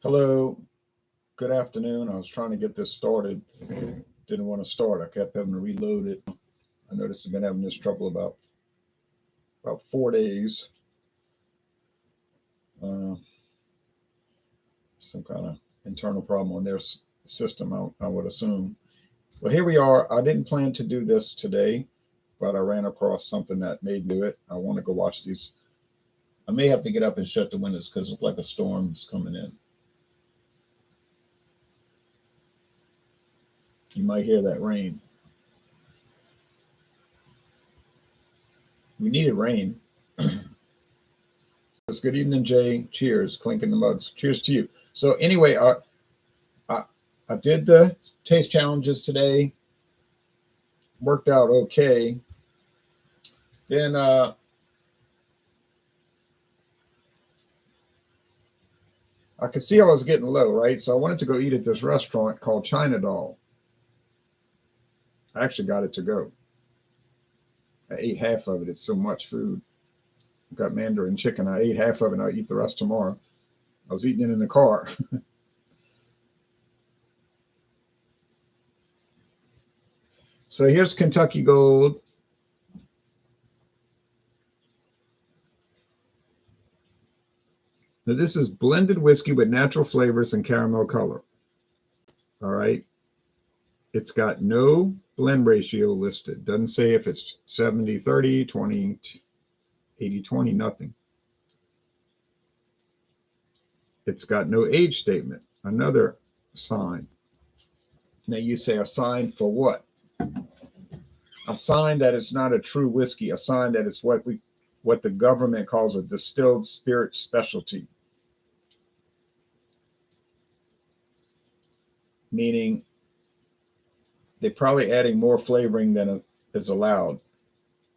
Hello, good afternoon. I was trying to get this started. Didn't want to start. I kept having to reload it. I noticed I've been having this trouble about 4 days. Uh, some kind of internal problem on their system, I would assume. Well, here we are. I didn't plan to do this today, but I ran across something that made me do it. I want to go watch these. I may have to get up and shut the windows because it looks like a storm is coming in. You might hear that rain. We needed rain. Good evening, Jay. Cheers. Clinking the mugs. Cheers to you. So anyway, I did the taste challenges today. Worked out okay. Then I could see I was getting low, right? So I wanted to go eat at this restaurant called China Doll. I actually got it to go. I ate half of it. It's so much food. Got Mandarin chicken. I ate half of it. I'll eat the rest tomorrow. I was eating it in the car. So here's Kentucky Gold. Now this is blended whiskey with natural flavors and caramel color. All right. It's got no blend ratio listed. Doesn't say if it's 70-30, 20, 80-20, nothing. It's got no age statement. Another sign. Now you say a sign for what? A sign that it's not a true whiskey. A sign that it's what the government calls a distilled spirits specialty. Meaning they're probably adding more flavoring than is allowed.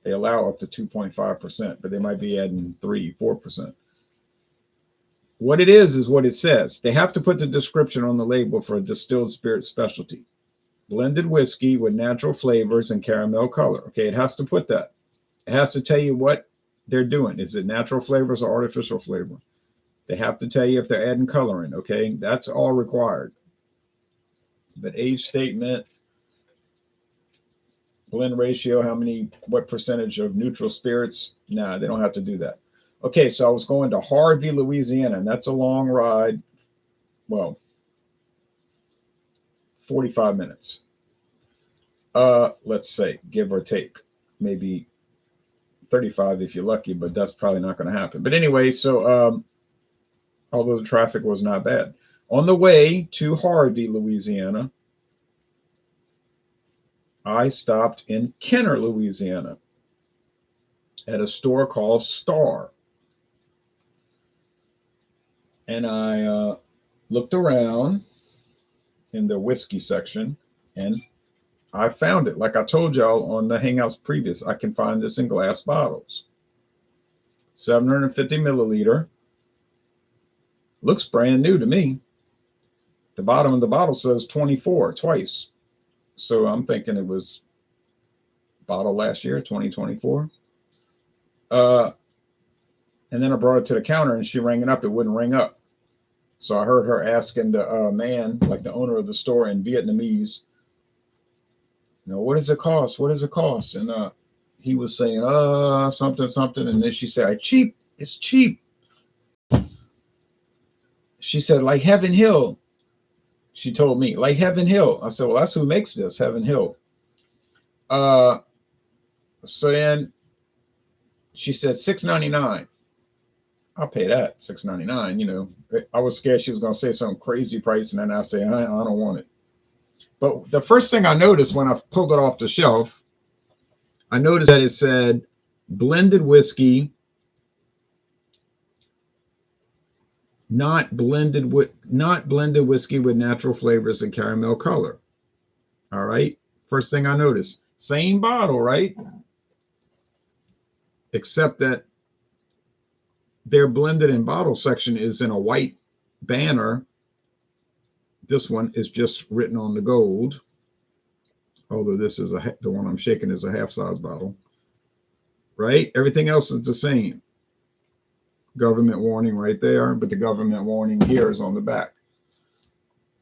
They allow up to 2.5%, but they might be adding 3-4%. What it is what it says. They have to put the description on the label for a distilled spirit specialty. Blended whiskey with natural flavors and caramel color. Okay, it has to put that. It has to tell you what they're doing. Is it natural flavors or artificial flavor? They have to tell you if they're adding coloring. Okay, that's all required. But age statement, blend ratio, what percentage of neutral spirits? Nah, they don't have to do that. Okay, so I was going to Harvey, Louisiana, and that's a long ride. Well, 45 minutes. Let's say, give or take, maybe 35 if you're lucky, but that's probably not going to happen. But anyway, so although the traffic was not bad. On the way to Harvey, Louisiana, I stopped in Kenner, Louisiana, at a store called Star. And I looked around in the whiskey section, and I found it. Like I told y'all on the Hangouts previous, I can find this in glass bottles. 750 milliliter. Looks brand new to me. The bottom of the bottle says 24 twice. So I'm thinking it was bottled last year, 2024. And then I brought it to the counter and she rang it up. It wouldn't ring up. So I heard her asking the man, like the owner of the store in Vietnamese, what does it cost? What does it cost? And he was saying, something. And then she said, cheap. It's cheap. She said, like Heaven Hill. She told me, like Heaven Hill. I said, well, that's who makes this, Heaven Hill. So then she said $6.99. I'll pay that, $6.99. I was scared she was going to say some crazy price, and then I say, I don't want it. But the first thing I noticed when I pulled it off the shelf, I noticed that it said blended whiskey, not blended whiskey with natural flavors and caramel color. All right. First thing I noticed, same bottle, right? Except that their blended and bottle section is in a white banner. This one is just written on the gold. Although this is the one I'm shaking is a half size bottle, right? Everything else is the same. Government warning right there, but the government warning here is on the back.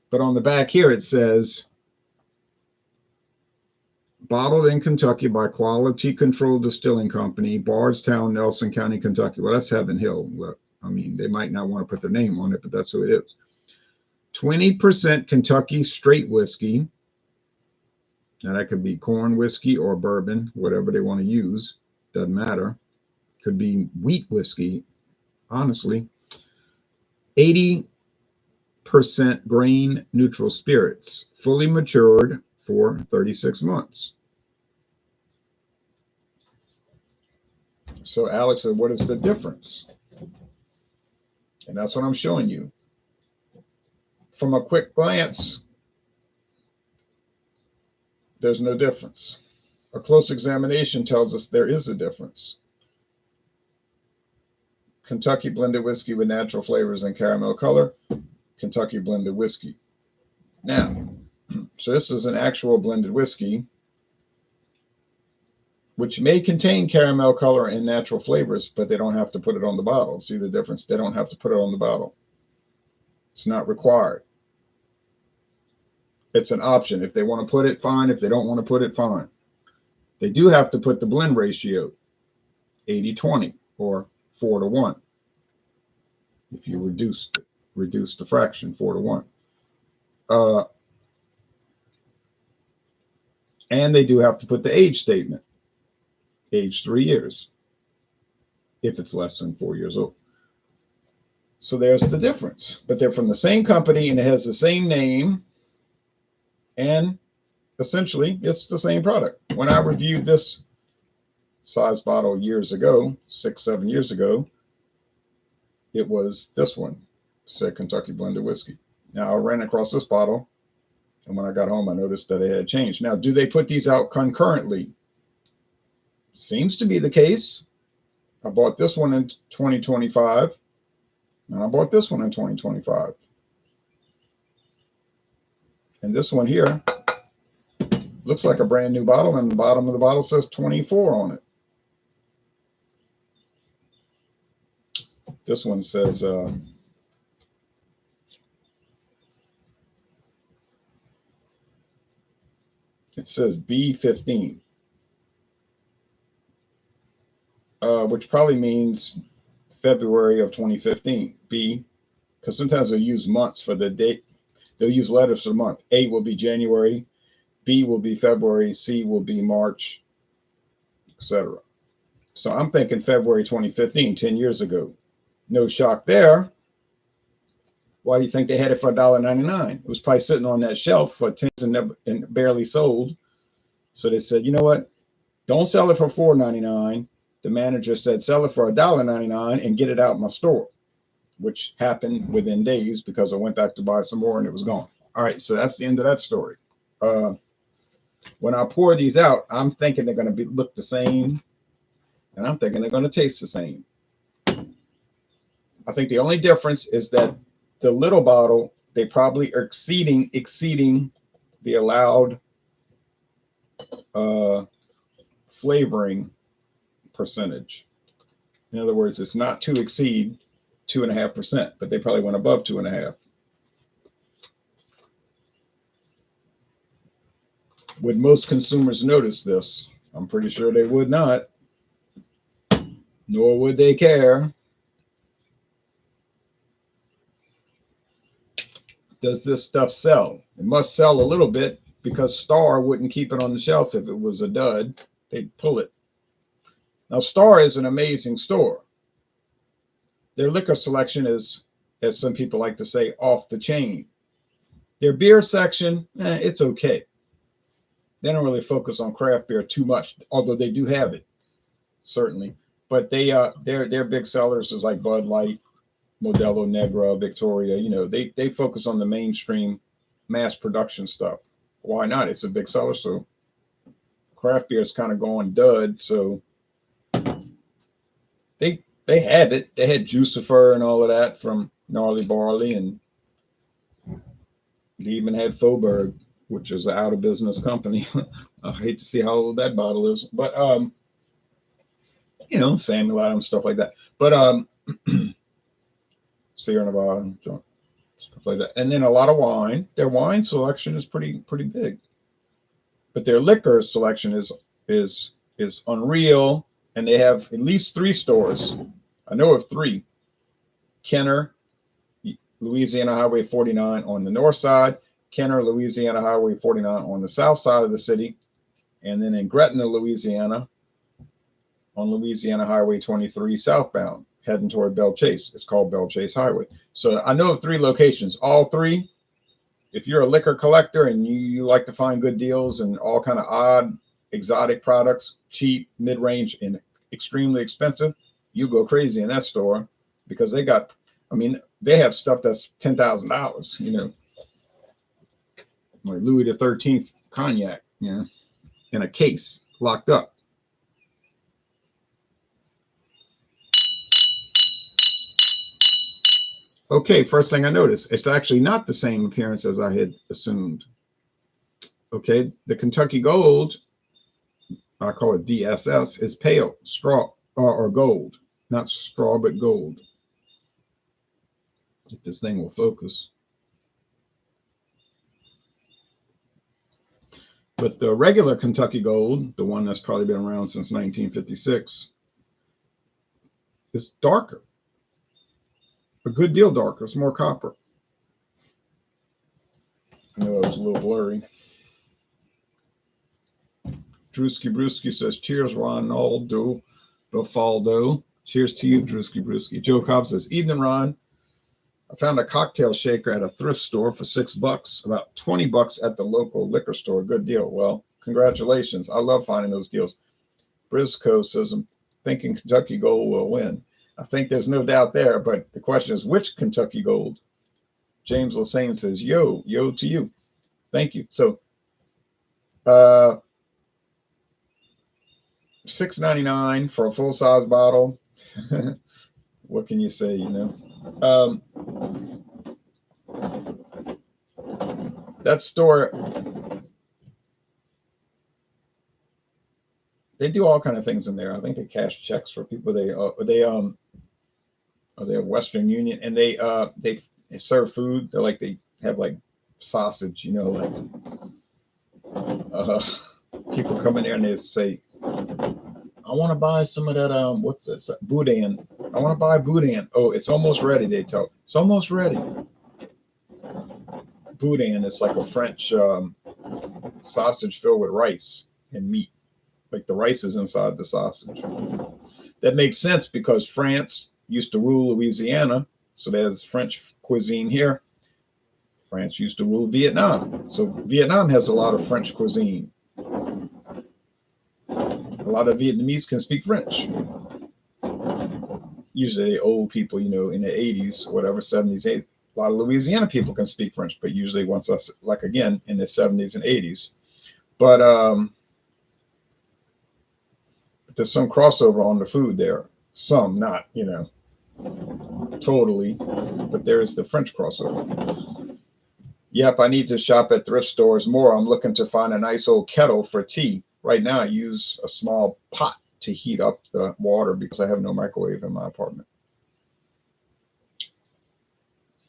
But on the back here it says, bottled in Kentucky by Quality Control Distilling Company, Bardstown, Nelson County, Kentucky. Well, that's Heaven Hill. Well, I mean, they might not want to put their name on it, but that's who it is. 20% Kentucky straight whiskey. Now, that could be corn whiskey or bourbon, whatever they want to use. Doesn't matter. Could be wheat whiskey, honestly. 80% grain neutral spirits, fully matured for 36 months. So Alex said, what is the difference? And that's what I'm showing you. From a quick glance, there's no difference. A close examination tells us there is a difference. Kentucky blended whiskey with natural flavors and caramel color. Kentucky blended whiskey. Now, so this is an actual blended whiskey, which may contain caramel color and natural flavors, but they don't have to put it on the bottle. See the difference? They don't have to put it on the bottle. It's not required. It's an option. If they want to put it, fine. If they don't want to put it, fine. They do have to put the blend ratio, 80-20 or 4-1. If you reduce the fraction, 4-1. And they do have to put the age statement, age 3 years, if it's less than 4 years old. So there's the difference. But they're from the same company and it has the same name. And essentially, it's the same product. When I reviewed this size bottle years ago, 6-7 years ago, it was this one, said Kentucky blended whiskey. Now I ran across this bottle, and when I got home, I noticed that it had changed. Now, do they put these out concurrently? Seems to be the case. I bought this one in 2025, and I bought this one in 2025. And this one here looks like a brand new bottle, and the bottom of the bottle says 24 on it. This one says it says B15, which probably means February of 2015. B, because sometimes they'll use months for the date. They'll use letters for the month. A will be January, B will be February, C will be March, etc. So I'm thinking February 2015, 10 years ago. No shock there. Why do you think they had it for $1.99? It was probably sitting on that shelf for 10 and barely sold. So they said, you know what? Don't sell it for $4.99. The manager said, sell it for $1.99 and get it out my store, which happened within days because I went back to buy some more and it was gone. All right, so that's the end of that story. When I pour these out, I'm thinking they're going to look the same, and I'm thinking they're going to taste the same. I think the only difference is that the little bottle, they probably are exceeding the allowed flavoring percentage. In other words, it's not to exceed 2.5%, but they probably went above 2.5. Would most consumers notice this? I'm pretty sure they would not, nor would they care. Does this stuff sell? It must sell a little bit because Star wouldn't keep it on the shelf if it was a dud. They'd pull it. Now, Star is an amazing store. Their liquor selection is, as some people like to say, off the chain. Their beer section, it's okay. They don't really focus on craft beer too much, although they do have it, certainly. But their big sellers is like Bud Light, Modelo Negra, Victoria. You know, they focus on the mainstream mass production stuff. Why not? It's a big seller, so craft beer is kind of going dud. So they had it. They had Jucifer and all of that from Gnarly Barley, and they even had Faubourg, which is an out of business company. I hate to see how old that bottle is, but you know, Samuel Adams, stuff like that. But Sierra Nevada, stuff like that. And then a lot of wine. Their wine selection is pretty big, but their liquor selection is unreal. And they have at least 3 stores. I know of 3. Kenner, Louisiana Highway 49 on the north side, Kenner, Louisiana Highway 49 on the south side of the city, and then in Gretna, Louisiana, on Louisiana Highway 23 southbound, heading toward Belle Chase. It's called Belle Chase Highway. So I know of 3 locations. All 3, if you're a liquor collector and you like to find good deals and all kind of odd, exotic products, cheap, mid-range, and extremely expensive, you go crazy in that store because they have stuff that's $10,000, like Louis the 13th cognac, in a case locked up. Okay, first thing I noticed, it's actually not the same appearance as I had assumed. Okay, the Kentucky Gold, I call it DSS, is pale, straw, or gold. Not straw, but gold. If this thing will focus. But the regular Kentucky Gold, the one that's probably been around since 1956, is darker. A good deal darker. It's more copper. I know it was a little blurry. Drewski Brewski says, cheers, Ronaldo Bafaldo. Cheers to you, Drewski Brewski. Joe Cobb says, evening, Ron. I found a cocktail shaker at a thrift store for $6, about $20 at the local liquor store. Good deal. Well, congratulations. I love finding those deals. Briscoe says, I'm thinking Kentucky Gold will win. I think there's no doubt there, but the question is, which Kentucky Gold? James Lassane says, yo to you. Thank you. So, $6.99 for a full-size bottle. What can you say, that store, they do all kind of things in there. I think they cash checks for people. They have Western Union, and they serve food. They have like sausage, people come in there and they say, I want to buy some of that what's this, boudin. I want to buy boudin. Oh, it's almost ready, they tell. It's almost ready. Boudin is like a French sausage filled with rice and meat. Like the rice is inside the sausage. That makes sense because France used to rule Louisiana, so there's French cuisine here. France used to rule Vietnam, so Vietnam has a lot of French cuisine. A lot of Vietnamese can speak French. Usually old people, in the 80s, whatever, 70s, 80s. A lot of Louisiana people can speak French, but usually once us, like again, in the 70s and 80s. But there's some crossover on the food there. Some, not, totally, but there is the French crossover. Yep, I need to shop at thrift stores more. I'm looking to find a nice old kettle for tea. Right now, I use a small pot to heat up the water because I have no microwave in my apartment.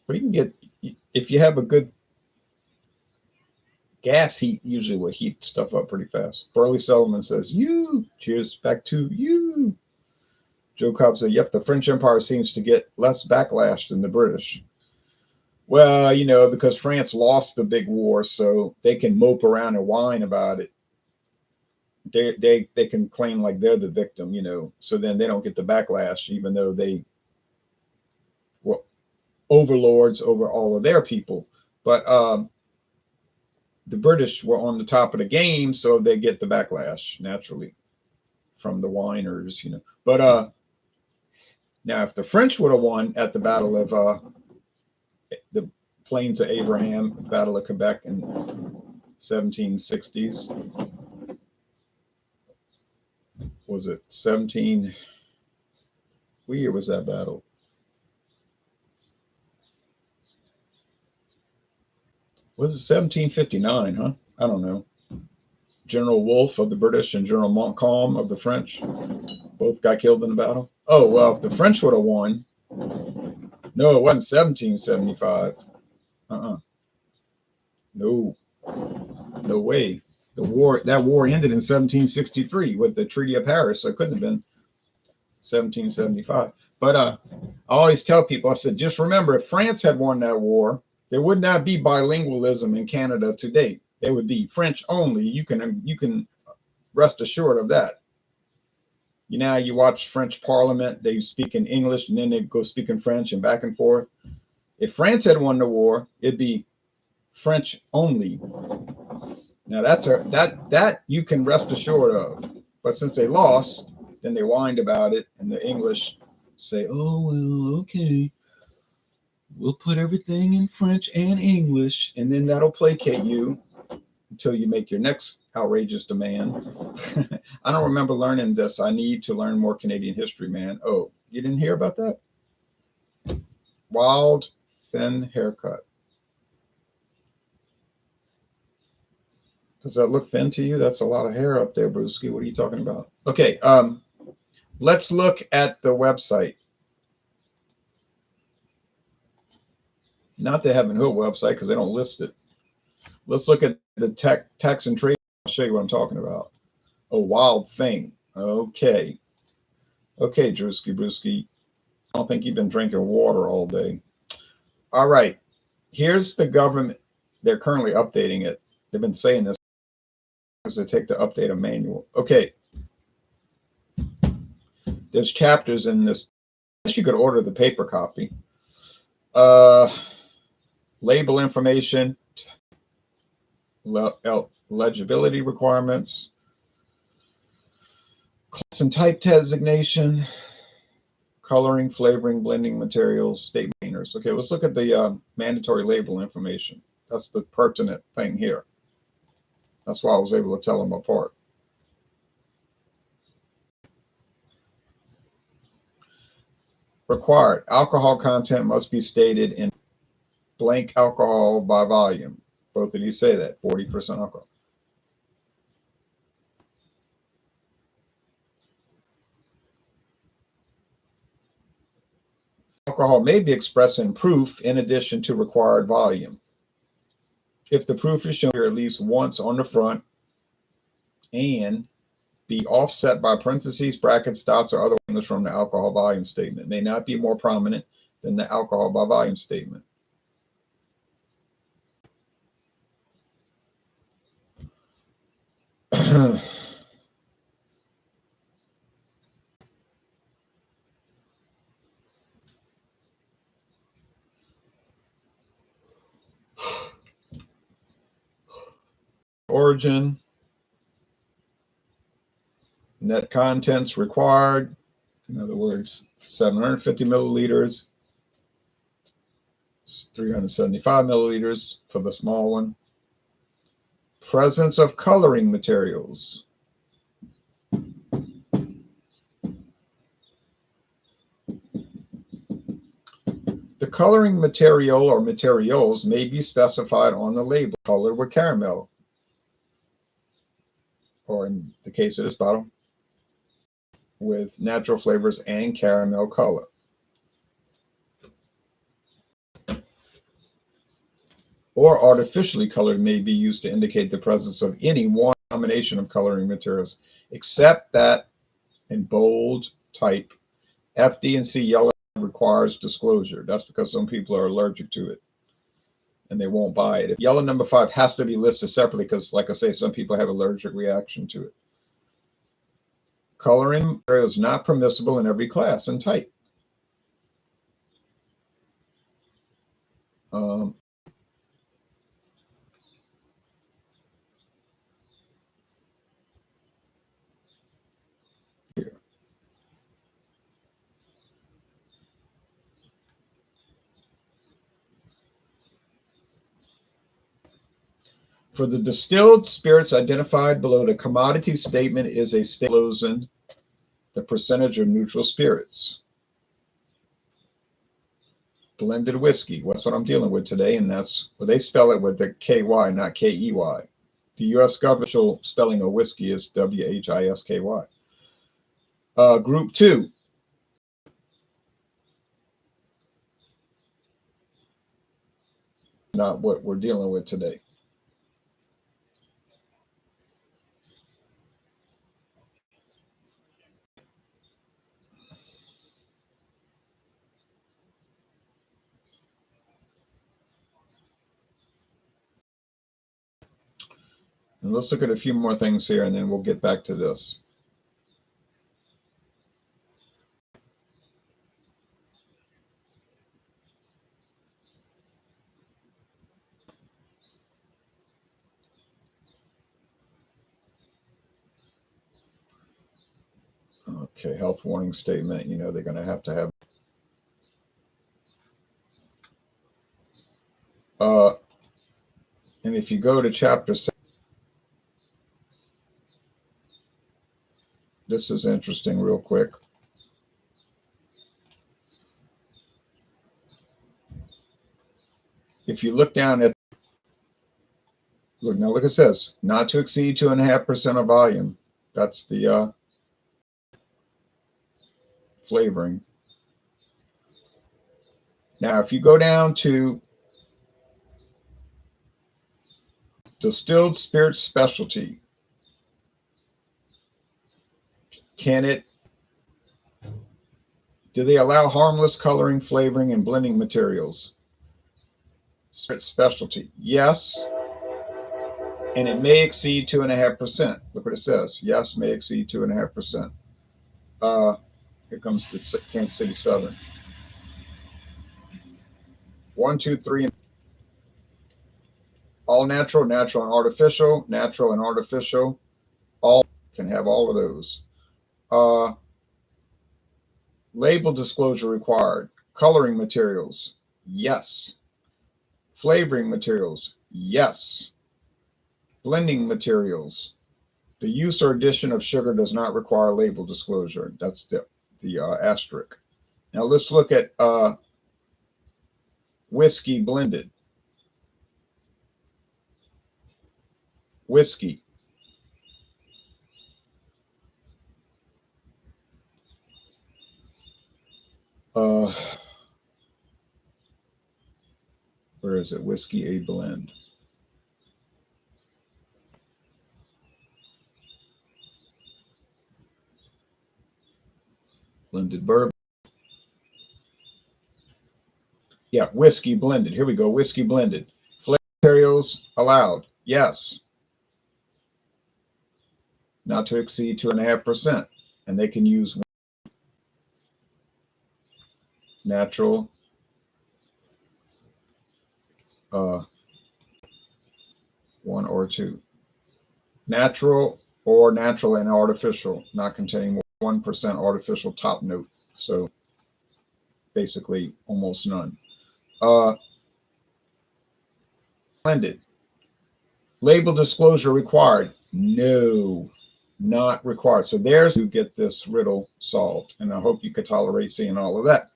But you can get, if you have a good gas heat, usually will heat stuff up pretty fast. Burley Sullivan says, cheers, back to you. Joe Cobb said, yep, the French Empire seems to get less backlash than the British. Well, because France lost the big war, so they can mope around and whine about it. They can claim like they're the victim, so then they don't get the backlash, even though they were overlords over all of their people. But the British were on the top of the game, so they get the backlash naturally from the whiners, But now, if the French would have won at the Battle of the Plains of Abraham, Battle of Quebec in 1760s, was it 17? What year was that battle? Was it 1759, huh? I don't know. General Wolfe of the British and General Montcalm of the French both got killed in the battle. Oh, well, if the French would have won, no, it wasn't 1775. Uh-uh. No, no way. That war ended in 1763 with the Treaty of Paris. So it couldn't have been 1775. But I always tell people, I said, just remember, if France had won that war, there would not be bilingualism in Canada to date. It would be French only. You can rest assured of that. You know, you watch French Parliament; they speak in English and then they go speak in French and back and forth. If France had won the war, it'd be French only. Now that you can rest assured of. But since they lost, then they whined about it, and the English say, "Oh well, okay, we'll put everything in French and English," and then that'll placate you until you make your next outrageous demand. I don't remember learning this. I need to learn more Canadian history, man. Oh, you didn't hear about that? Wild, thin haircut. Does that look thin to you? That's a lot of hair up there, Brewski. What are you talking about? Okay, let's look at the website. Not the Heaven Hill website because they don't list it. Let's look at the tax and trade. I'll show you what I'm talking about. A wild thing. Okay. Okay, Drewski Brewski. I don't think you've been drinking water all day. All right. Here's the government. They're currently updating it. They've been saying this because they take to update a manual. Okay. There's chapters in this. I guess you could order the paper copy. Label information, legibility requirements, class and type designation, coloring, flavoring, blending materials, state maintainers. Okay, let's look at the mandatory label information. That's the pertinent thing here. That's why I was able to tell them apart. Required. Alcohol content must be stated in blank alcohol by volume. Both of you say that, 40% alcohol. Alcohol may be expressed in proof in addition to required volume. If the proof is shown here at least once on the front and be offset by parentheses, brackets, dots, or other things from the alcohol volume statement. It may not be more prominent than the alcohol by volume statement. Origin, net contents required, in other words, 750 milliliters, 375 milliliters for the small one. Presence of coloring materials. The coloring material or materials may be specified on the label, colored with caramel, or in the case of this bottle, with natural flavors and caramel color. Or artificially colored may be used to indicate the presence of any one combination of coloring materials, except that in bold type, FD and C yellow requires disclosure. That's because some people are allergic to it and they won't buy it. If yellow number 5 has to be listed separately because, like I say, some people have allergic reaction to it. Coloring material is not permissible in every class and type. Here. For the distilled spirits identified below, the commodity statement is a statement the percentage of neutral spirits. Blended whiskey, that's what I'm dealing with today, and that's well, they spell it with the KY, not KEY. The U.S. governmental spelling of whiskey is WHISKY. Group 2, not what we're dealing with today. And let's look at a few more things here, and then we'll get back to this. Okay, health warning statement. You know they're going to have. And if you go to chapter 6, this is interesting real quick. If you look down at, look at this, not to exceed 2.5% of volume. That's the flavoring. Now, if you go down to Distilled Spirits Specialty, do they allow harmless coloring, flavoring, and blending materials? Spirits Specialty, yes. And it may exceed 2.5%. Look what it says. Yes, may exceed 2.5%. Here comes the Kansas City Southern. 1, 2, 3. All natural, natural and artificial, natural and artificial. All can have all of those. Label disclosure required. Coloring materials, yes. Flavoring materials, yes. Blending materials. The use or addition of sugar does not require label disclosure. That's the asterisk. Now let's look at whiskey blended. Whiskey. Where is it? Whiskey A blend. Blended bourbon. Yeah, whiskey blended. Here we go. Whiskey blended. Flavor materials allowed. Yes. Not to exceed 2.5%. And they can use natural, 1 or 2. Natural or natural and artificial, not containing 1% artificial top note. So basically almost none. Blended. Label disclosure required. No, not required. So there's to get this riddle solved. And I hope you could tolerate seeing all of that.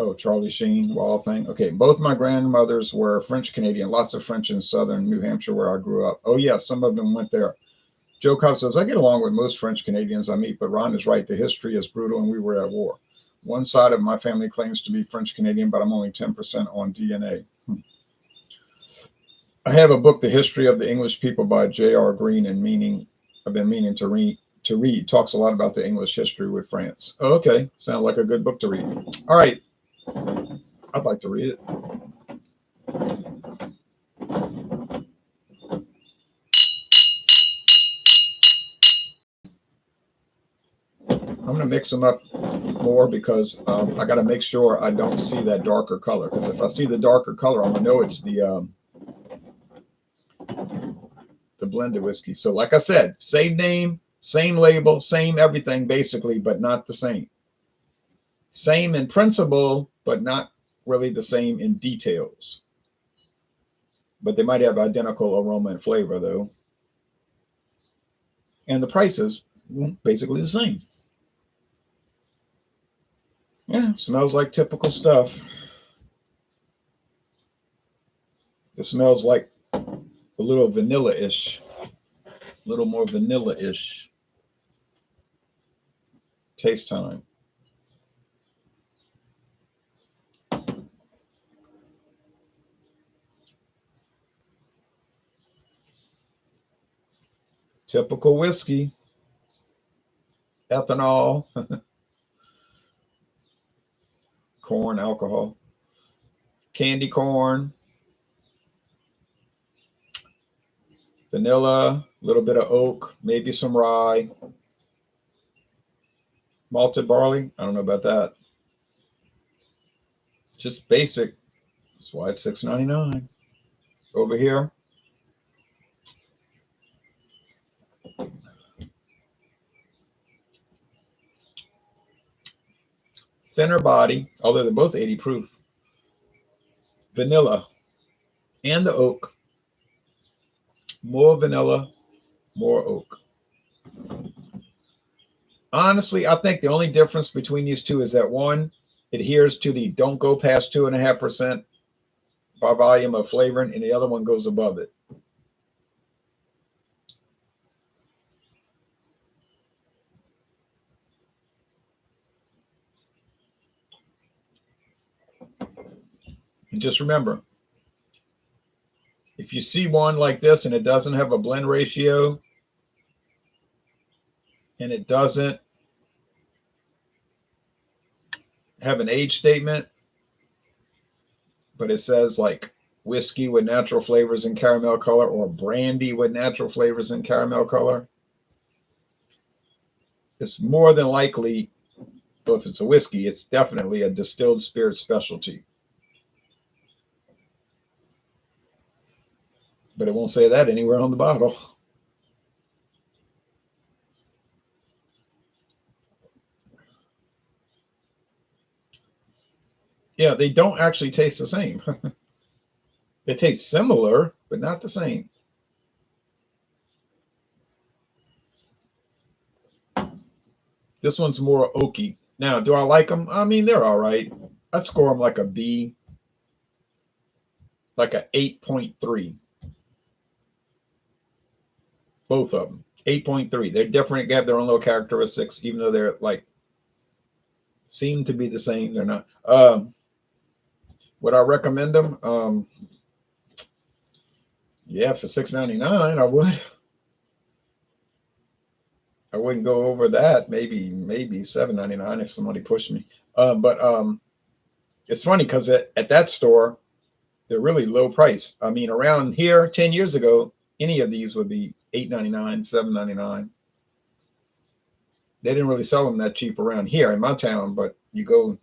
Oh, Charlie Sheen, Wall thing. Okay, both my grandmothers were French Canadian, lots of French in southern New Hampshire where I grew up. Oh, yeah, some of them went there. Joe Cobb says, I get along with most French Canadians I meet, but Ron is right. The history is brutal and we were at war. One side of my family claims to be French Canadian, but I'm only 10% on DNA. I have a book, The History of the English People by J.R. Green, and I've been meaning to read. Talks a lot about the English history with France. Oh, okay, sounds like a good book to read. All right. I'd like to read it. I'm going to mix them up more because I got to make sure I don't see that darker color. Because if I see the darker color, I'm going to know it's the blended whiskey. So like I said, same name, same label, same everything basically, but not the same. Same in principle, but not really the same in details. But they might have identical aroma and flavor though. And the prices basically the same. Yeah, smells like typical stuff. It smells like a little vanilla-ish, a little more vanilla-ish. Taste time. Typical whiskey. Ethanol. Corn, alcohol. Candy corn. Vanilla. A little bit of oak. Maybe some rye. Malted barley. I don't know about that. Just basic. That's why it's $6.99. Over here. Thinner body, although they're both 80 proof. Vanilla and the oak. More vanilla, more oak. Honestly, I think the only difference between these two is that one adheres to the don't go past 2.5% by volume of flavoring, and the other one goes above it. And just remember, if you see one like this and it doesn't have a blend ratio and it doesn't have an age statement, but it says like whiskey with natural flavors and caramel color or brandy with natural flavors and caramel color, it's more than likely, well, if it's a whiskey, it's definitely a distilled spirits specialty. But it won't say that anywhere on the bottle. Yeah, they don't actually taste the same. They taste similar, but not the same. This one's more oaky. Now, do I like them? I mean, they're all right. I'd score them like a B, like a 8.3. Both of them, 8.3. They're different. They have their own little characteristics, even though they're like seem to be the same. They're not. Would I recommend them? Yeah, for $6.99, I would. I wouldn't go over that. Maybe $7.99 if somebody pushed me. But it's funny because at that store, they're really low price. I mean, around here 10 years ago, any of these would be $8.99, $7.99. They didn't really sell them that cheap around here in my town, but you go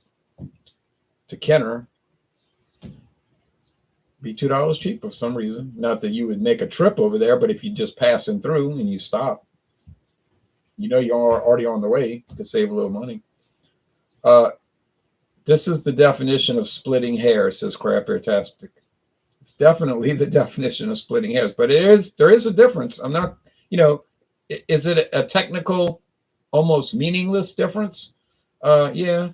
to Kenner, be $2 cheap for some reason. Not that you would make a trip over there, but if you just passing through and you stop, you know you're already on the way to save a little money. This is the definition of splitting hairs, says Crap Beer-tastic. It's definitely the definition of splitting hairs, but there is a difference. I'm not, is it a technical, almost meaningless difference? Yeah.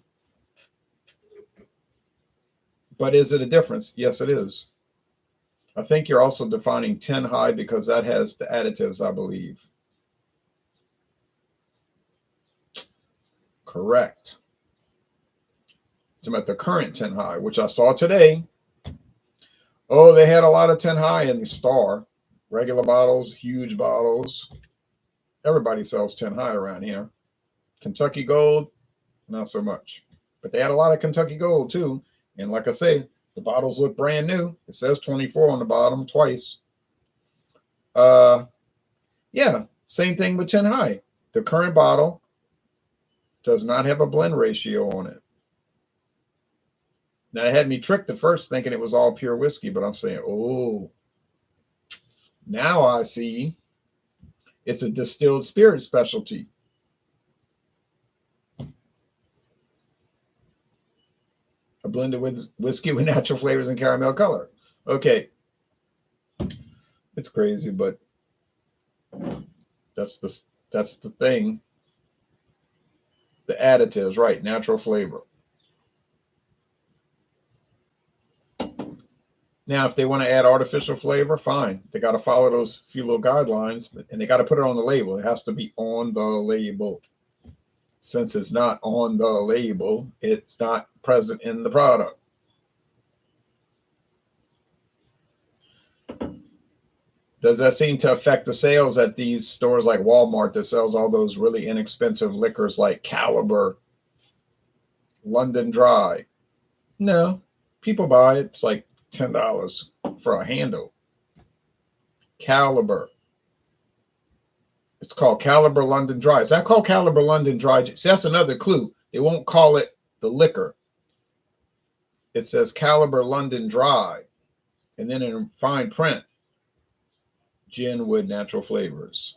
But is it a difference? Yes, it is. I think you're also defining 10 high because that has the additives, I believe. Correct. About the current 10 high, which I saw today. Oh, they had a lot of 10 high in the Star. Regular bottles, huge bottles. Everybody sells 10 high around here. Kentucky Gold, not so much. But they had a lot of Kentucky Gold too. And like I say, the bottles look brand new. It says 24 on the bottom twice. Yeah, same thing with 10 high. The current bottle does not have a blend ratio on it. Now, it had me tricked at first thinking it was all pure whiskey, but I'm saying, oh, now I see it's a distilled spirit specialty. A blended with whiskey with natural flavors and caramel color. Okay. It's crazy, but that's the thing. The additives, right? Natural flavor. Now, if they want to add artificial flavor, fine. They got to follow those few little guidelines, and they got to put it on the label. It has to be on the label. Since it's not on the label, it's not present in the product. Does that seem to affect the sales at these stores like Walmart that sells all those really inexpensive liquors like Caliber, London Dry? No, people buy it. It's like $10 for a handle. Caliber. It's called Caliber London Dry. It's not called Caliber London Dry. See, that's another clue. They won't call it the liquor. It says Caliber London Dry. And then in fine print, gin with natural flavors.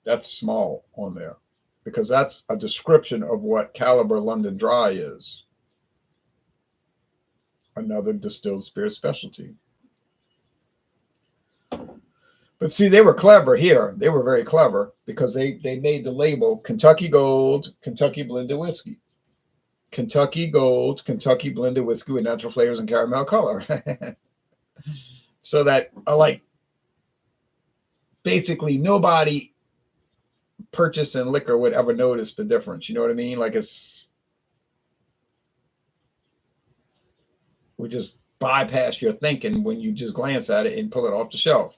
That's small on there because that's a description of what Caliber London Dry is. Another distilled spirit specialty. But see, they were clever here. They were very clever because they made the label Kentucky Gold, Kentucky Blended Whiskey. Kentucky Gold, Kentucky Blended Whiskey with natural flavors and caramel color. So that, like, basically nobody purchasing liquor would ever notice the difference. You know what I mean? Like, we just bypass your thinking when you just glance at it and pull it off the shelf.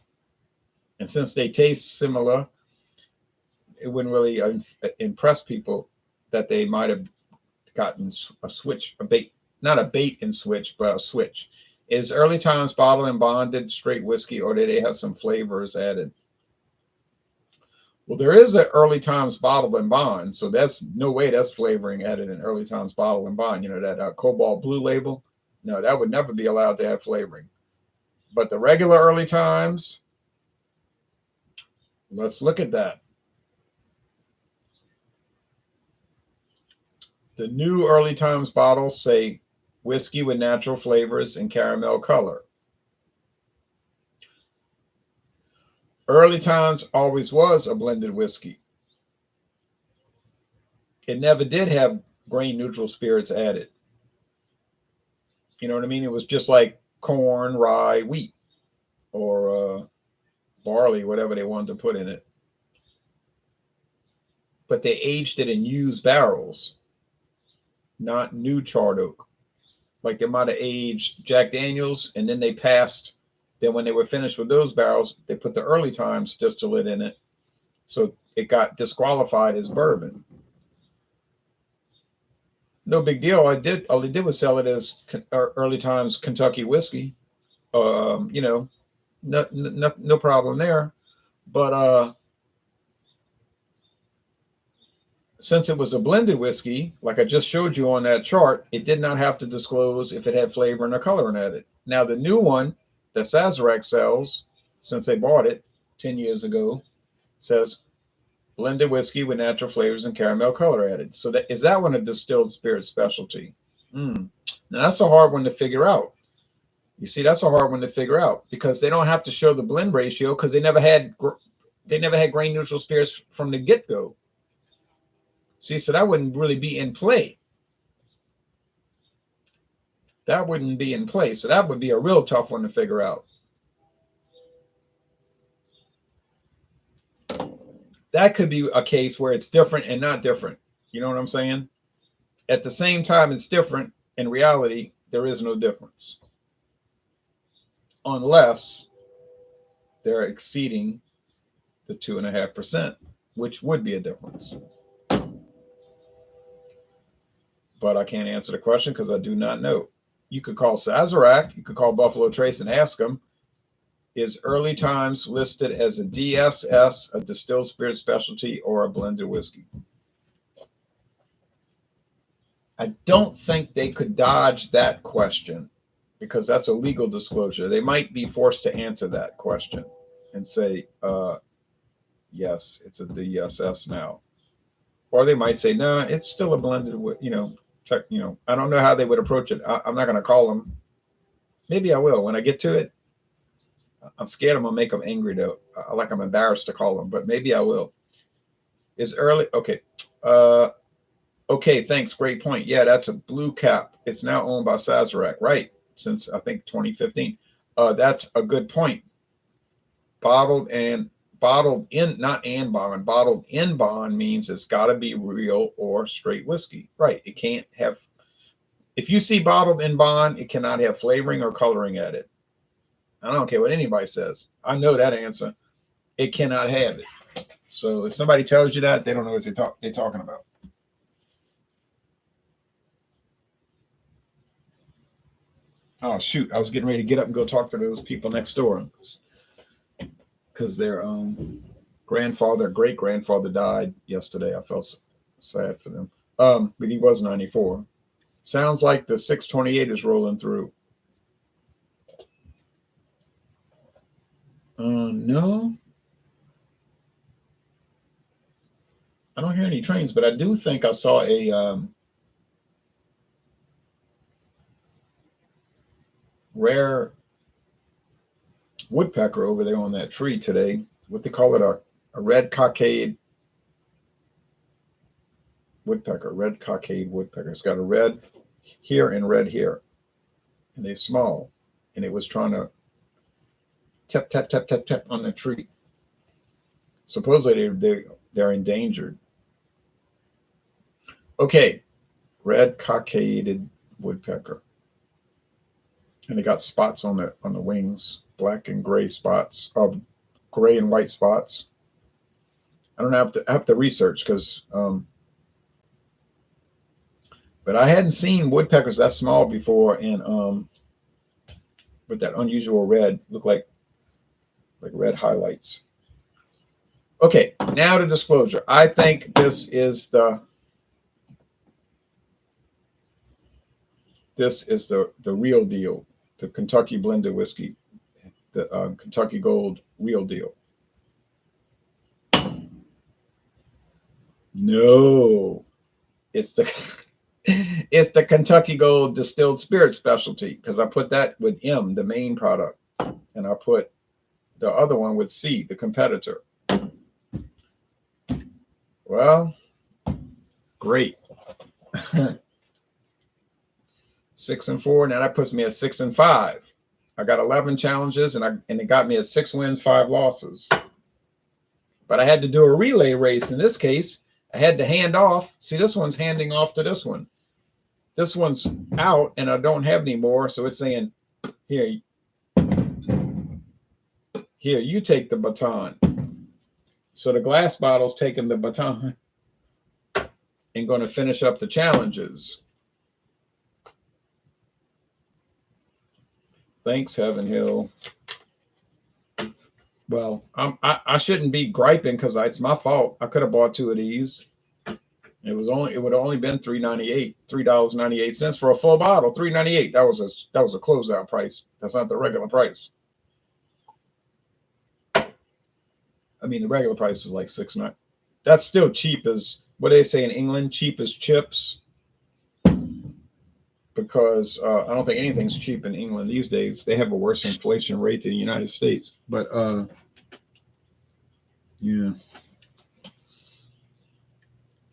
And since they taste similar, it wouldn't really impress people that they might have gotten a switch, a bait, not a bait and switch, but a switch. Is Early Times bottled and bonded straight whiskey, or do they have some flavors added? Well, there is an Early Times bottled and bond, so that's no way that's flavoring added in Early Times bottled and bond. You know, that cobalt blue label? No, that would never be allowed to have flavoring. But the regular Early Times, let's look at that. The new Early Times bottles say whiskey with natural flavors and caramel color. Early Times always was a blended whiskey. It never did have grain neutral spirits added. You know what I mean? It was just like corn, rye, wheat, or barley, whatever they wanted to put in it. But they aged it in used barrels, not new charred oak. Like they might have aged Jack Daniels, and then they passed. Then when they were finished with those barrels, they put the Early Times distillate in it. So it got disqualified as bourbon. No big deal. All they did was sell it as Early Times Kentucky whiskey. You know, no problem there. But since it was a blended whiskey, like I just showed you on that chart, it did not have to disclose if it had flavor and a color in it. Now, the new one that Sazerac sells, since they bought it 10 years ago, says blended whiskey with natural flavors and caramel color added. So is that one a distilled spirit specialty? Now, that's a hard one to figure out. You see, that's a hard one to figure out because they don't have to show the blend ratio because they never had grain neutral spirits from the get-go. See, so that wouldn't really be in play. That wouldn't be in play. So that would be a real tough one to figure out. That could be a case where it's different and not different. You know what I'm saying? At the same time, it's different. In reality, there is no difference. Unless they're exceeding the 2.5%, which would be a difference. But I can't answer the question because I do not know. You could call Sazerac, you could call Buffalo Trace and ask them, is Early Times listed as a DSS, a distilled spirit specialty, or a blended whiskey? I don't think they could dodge that question because that's a legal disclosure. They might be forced to answer that question and say, yes, it's a DSS now. Or they might say, no, it's still a blended, check, I don't know how they would approach it. I'm not going to call them. Maybe I will when I get to it. I'm scared I'm going to make them angry, though. Like I'm embarrassed to call them, but maybe I will. Is early, okay. Okay, thanks. Great point. Yeah, that's a blue cap. It's now owned by Sazerac, right? Since, I think, 2015. That's a good point. Bottled and bottled in, not and bond, bottled in bond means it's got to be real or straight whiskey. Right. It can't have, if you see bottled in bond, it cannot have flavoring or coloring added. I don't care what anybody says. I know that answer. It cannot have it. So if somebody tells you that, they don't know what they're talking about. Oh shoot! I was getting ready to get up and go talk to those people next door because their grandfather, great grandfather died yesterday. I felt sad for them. But he was 94. Sounds like the 628 is rolling through. No, I don't hear any trains, but I do think I saw a rare woodpecker over there on that tree today. What they call it, a red cockade woodpecker. Red cockade woodpecker. It's got a red here and red here, and they're small. And it was trying to tap tap tap tap tap on the tree. Supposedly they're endangered. Okay, red cockaded woodpecker, and they got spots on the wings, black and gray spots, gray and white spots. I don't have to research because, but I hadn't seen woodpeckers that small before, and with that unusual red, look like red highlights. Okay, now the disclosure. I think this is the real deal, the Kentucky blended whiskey, the Kentucky Gold real deal. No, it's the it's the Kentucky Gold Distilled Spirits Specialty, because I put that with M, the main product, and I put the other one with C, the competitor. Well, great. 6-4. Now that puts me at 6-5. I got 11 challenges, and it got me at 6 wins, 5 losses. But I had to do a relay race. In this case, I had to hand off. See, this one's handing off to this one. This one's out, and I don't have any more. So it's saying, here, you take the baton. So the glass bottle's taking the baton and going to finish up the challenges. Thanks, Heaven Hill. Well, I shouldn't be griping because it's my fault. I could have bought 2 of these. It would have only been $3.98 for a full bottle. $3.98. That was a closeout price. That's not the regular price. I mean, the regular price is like $6.9. That's still cheap as what they say in England, cheap as chips. Because I don't think anything's cheap in England these days. They have a worse inflation rate than the United States. But yeah.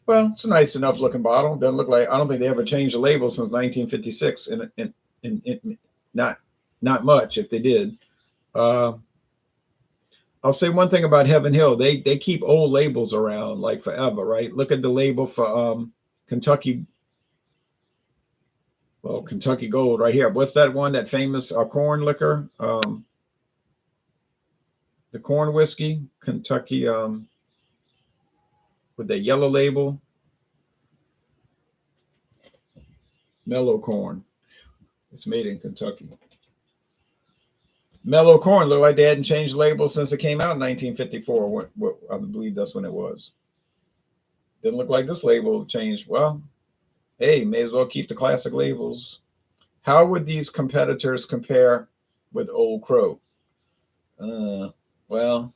Well, it's a nice enough looking bottle. Doesn't look like, I don't think they ever changed the label since 1956, and not much if they did. I'll say one thing about Heaven Hill. They keep old labels around like forever, right? Look at the label for Kentucky. Well, Kentucky Gold right here. What's that one, that famous corn liquor? The corn whiskey, Kentucky, with the yellow label. Mellow Corn. It's made in Kentucky. Mellow Corn looked like they hadn't changed the label since it came out in 1954. I believe that's when it was. Didn't look like this label changed. Well, hey, may as well keep the classic labels. How would these competitors compare with Old Crow? Well,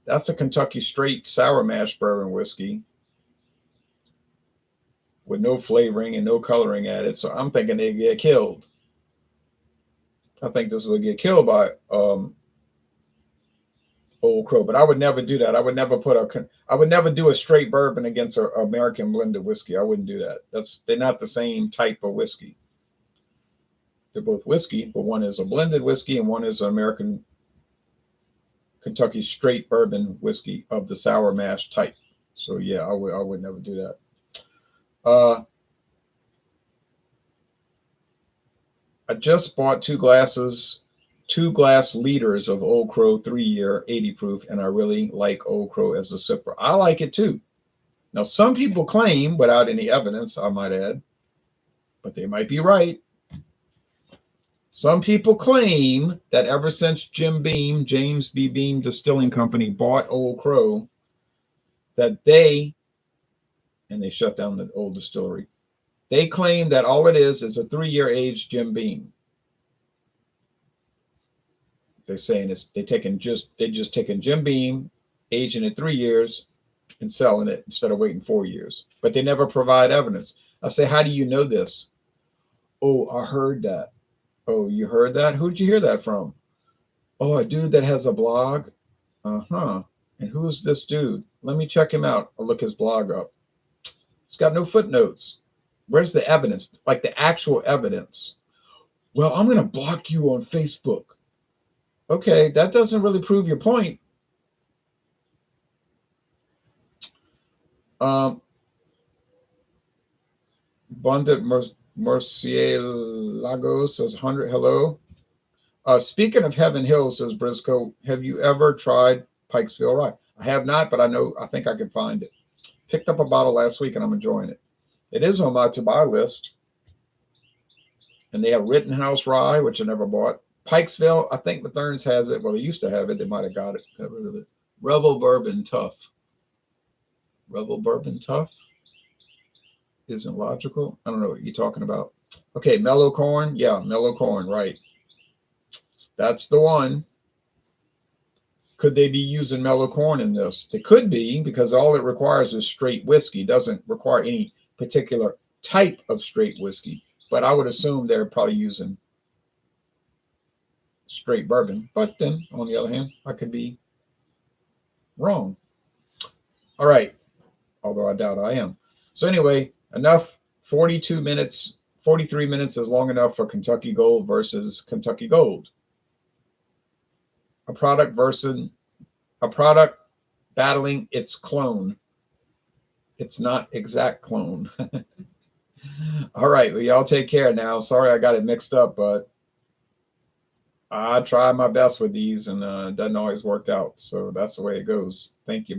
that's a Kentucky straight sour mash bourbon whiskey with no flavoring and no coloring added. So I'm thinking they get killed. I think this will get killed by Old Crow, but I would never do that. I would never do a straight bourbon against an American blended whiskey. I wouldn't do that. They're not the same type of whiskey. They're both whiskey, but one is a blended whiskey and one is an American Kentucky straight bourbon whiskey of the sour mash type. So yeah, I would never do that. I just bought 2 glass liters of Old Crow 3-year 80 proof, and I really like Old Crow as a sipper. I like it too. Now, some people claim, without any evidence, I might add, but they might be right. Some people claim that ever since Jim Beam, James B. Beam Distilling Company, bought Old Crow, that they shut down the old distillery. They claim that all it is a 3-year aged Jim Beam. They're saying they just taking Jim Beam, aging it 3 years, and selling it instead of waiting 4 years. But they never provide evidence. I say, how do you know this? Oh, I heard that. Oh, you heard that? Who did you hear that from? Oh, a dude that has a blog. Uh-huh. And who's this dude? Let me check him out. I'll look his blog up. It's got no footnotes. Where's the evidence? Like the actual evidence. Well, I'm going to block you on Facebook. Okay, that doesn't really prove your point. Abundant Mercier Lagos says 100. Hello. Speaking of Heaven Hill, says Briscoe, have you ever tried Pikesville Rye? I have not, but I think I can find it. Picked up a bottle last week and I'm enjoying it. It is on my to buy list. And they have Rittenhouse Rye, which I never bought. Pikesville, I think Mathern's has it. Well, they used to have it. They might have got rid of it. Rebel Bourbon Tough. Rebel Bourbon Tough isn't logical. I don't know what you're talking about. Okay, Mellow Corn. Yeah, Mellow Corn, right. That's the one. Could they be using mellow corn in this? They could be, because all it requires is straight whiskey. It doesn't require any particular type of straight whiskey. But I would assume they're probably using straight bourbon. But then, on the other hand, I could be wrong. All right. Although I doubt I am. So anyway, enough. 42 minutes, 43 minutes is long enough for Kentucky Gold versus Kentucky Gold. A product battling its clone. It's not exact clone. All right, well, y'all take care now. Sorry I got it mixed up, but I try my best with these, and it doesn't always work out. So that's the way it goes. Thank you.